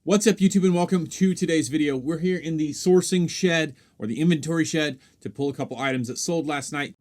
What's up, YouTube, and welcome to today's video. We're here in the sourcing shed or the inventory shed to pull a couple items that sold last night.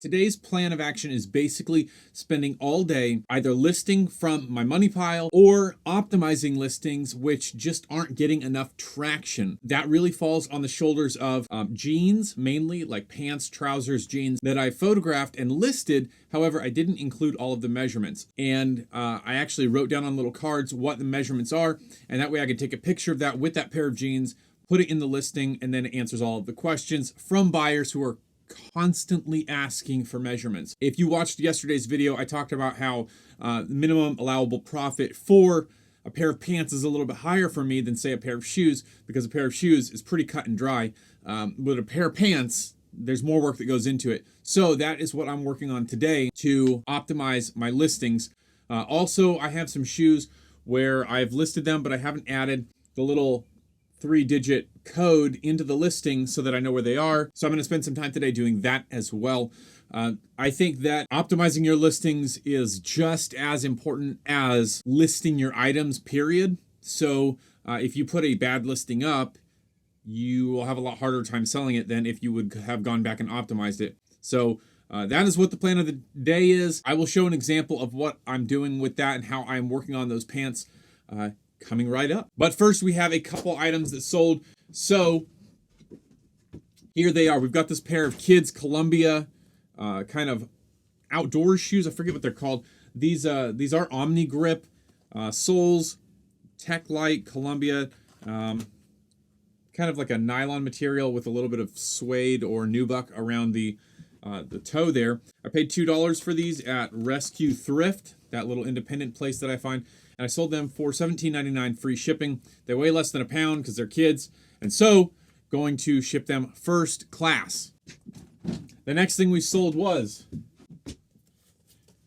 Today's plan of action is basically spending all day either listing from my money pile or optimizing listings which just aren't getting enough traction. That really falls on the shoulders of jeans, mainly like pants, trousers, jeans that I photographed and listed. However, I didn't include all of the measurements. And I actually wrote down on little cards what the measurements are. And that way I could take a picture of that with that pair of jeans, put it in the listing, and then it answers all of the questions from buyers who are constantly asking for measurements. If you watched yesterday's video, I talked about how minimum allowable profit for a pair of pants is a little bit higher for me than, say, a pair of shoes, because a pair of shoes is pretty cut and dry. With a pair of pants, there's more work that goes into it. So that is what I'm working on today to optimize my listings. Also, I have some shoes where I've listed them, but I haven't added the little 3-digit code into the listing so that I know where they are. So I'm going to spend some time today doing that as well. I think that optimizing your listings is just as important as listing your items, period. So if you put a bad listing up, you will have a lot harder time selling it than if you would have gone back and optimized it. So that is what the plan of the day is. I will show an example of what I'm doing with that and how I'm working on those pants coming right up. But first, we have a couple items that sold. So here they are. We've got this pair of kids Columbia kind of outdoor shoes. I forget what they're called. These are Omni Grip soles, Tech Light Columbia, kind of like a nylon material with a little bit of suede or nubuck around the toe there. I paid $2 for these at Rescue Thrift, that little independent place that I find. And I sold them for $17.99 free shipping. They weigh less than a pound because they're kids. And so, going to ship them first class. The next thing we sold was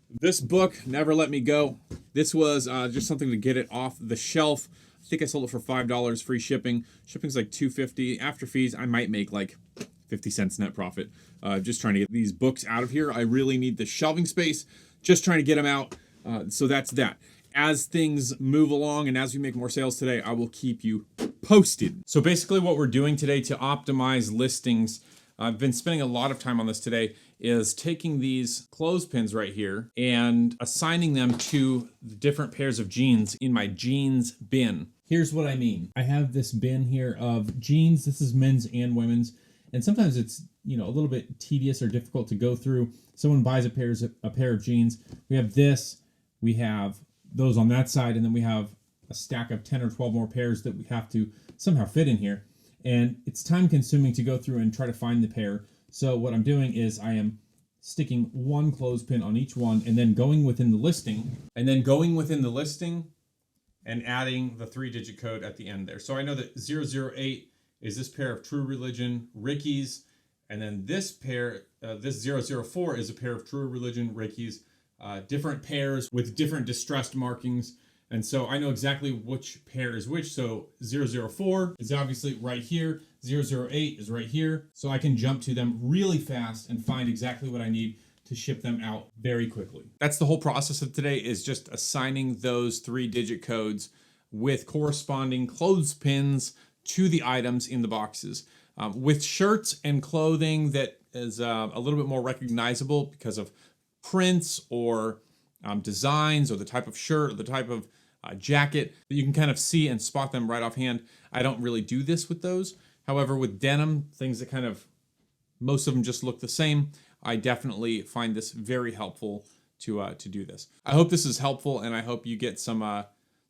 this book, Never Let Me Go. This was just something to get it off the shelf. I think I sold it for $5 free shipping. Shipping's like $2.50. After fees, I might make like 50 cents net profit. Just trying to get these books out of here. I really need the shelving space. Just trying to get them out. So that's that. As things move along and as we make more sales today, I will keep you posted. So basically what we're doing today to optimize listings, I've been spending a lot of time on this today, is taking these clothespins right here and assigning them to the different pairs of jeans in my jeans bin. Here's what I mean. I have this bin here of jeans. This is men's and women's. And sometimes it's, a little bit tedious or difficult to go through. Someone buys a pair of jeans. We have this, we have those on that side, and then we have a stack of 10 or 12 more pairs that we have to somehow fit in here. And it's time consuming to go through and try to find the pair. So what I'm doing is I am sticking one clothespin on each one and then going within the listing and adding the 3-digit code at the end there. So I know that 008 is this pair of True Religion Rickies, and then this pair, this 004 is a pair of True Religion Rickies. Different pairs with different distressed markings. And so I know exactly which pair is which. So 004 is obviously right here. 008 is right here. So I can jump to them really fast and find exactly what I need to ship them out very quickly. That's the whole process of today, is just assigning those 3-digit codes with corresponding clothespins to the items in the boxes. With shirts and clothing that is a little bit more recognizable because of prints or designs or the type of shirt or the type of jacket that you can kind of see and spot them right offhand. I don't really do this with those. However, with denim, things that kind of, most of them just look the same, I definitely find this very helpful to do this. I hope this is helpful, and I hope you get some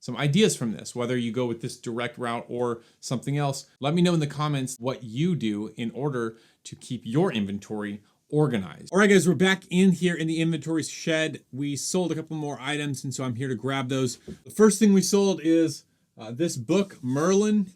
ideas from this, whether you go with this direct route or something else. Let me know in the comments what you do in order to keep your inventory organized. All right, guys, we're back in here in the inventory shed. We sold a couple more items, and so I'm here to grab those. The first thing we sold is this book, Merlin,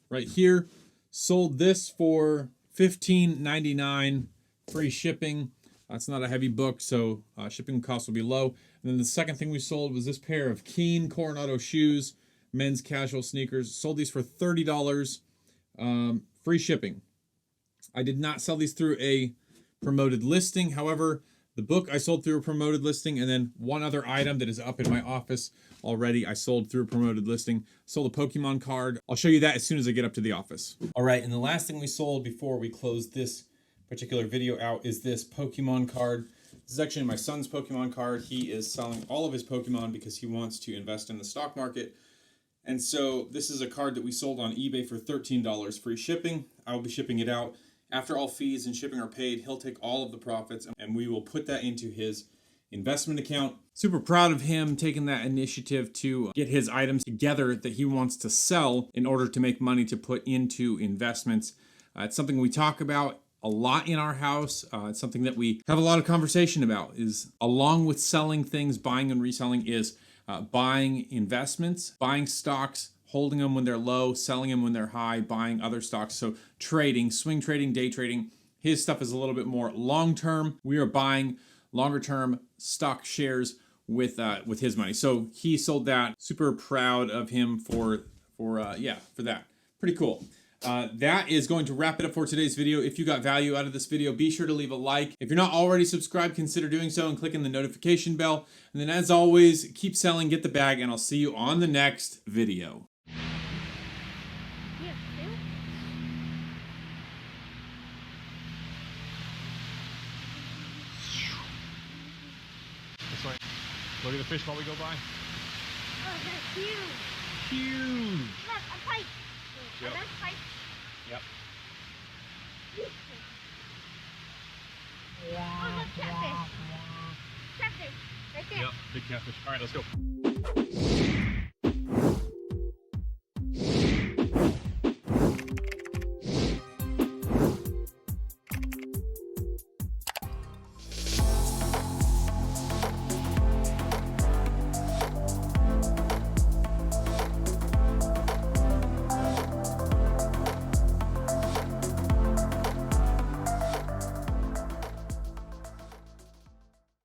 right here. Sold this for $15.99, free shipping. It's not a heavy book, so shipping costs will be low. And then the second thing we sold was this pair of Keen Coronado shoes. men's casual sneakers. Sold these for $30, free shipping. I did not sell these through a promoted listing. However, the book I sold through a promoted listing, and then one other item that is up in my office already I sold through a promoted listing. Sold a Pokemon card. I'll show you that as soon as I get up to the office. All right, and the last thing we sold before we close this particular video out is this Pokemon card. This is actually my son's Pokemon card. He is selling all of his Pokemon because he wants to invest in the stock market. And so this is a card that we sold on eBay for $13, free shipping. I will be shipping it out. After all fees and shipping are paid, he'll take all of the profits and we will put that into his investment account. Super proud of him taking that initiative to get his items together that he wants to sell in order to make money to put into investments. It's something we talk about a lot in our house. It's something that we have a lot of conversation about, is along with selling things, buying and reselling, is buying investments, buying stocks, holding them when they're low, selling them when they're high, buying other stocks. So trading, swing trading, day trading. His stuff is a little bit more long-term. We are buying longer-term stock shares with his money. So he sold that. Super proud of him for that. Pretty cool. That is going to wrap it up for today's video. If you got value out of this video, be sure to leave a like. If you're not already subscribed, consider doing so and clicking the notification bell. And then as always, keep selling, get the bag, and I'll see you on the next video. This way. Look at the fish while we go by. Oh, they're huge. Huge. Look, a pipe. Yep. Another pipe. Yep. Oh, look, catfish. Catfish. Right there. Yep. Big catfish. All right, let's go.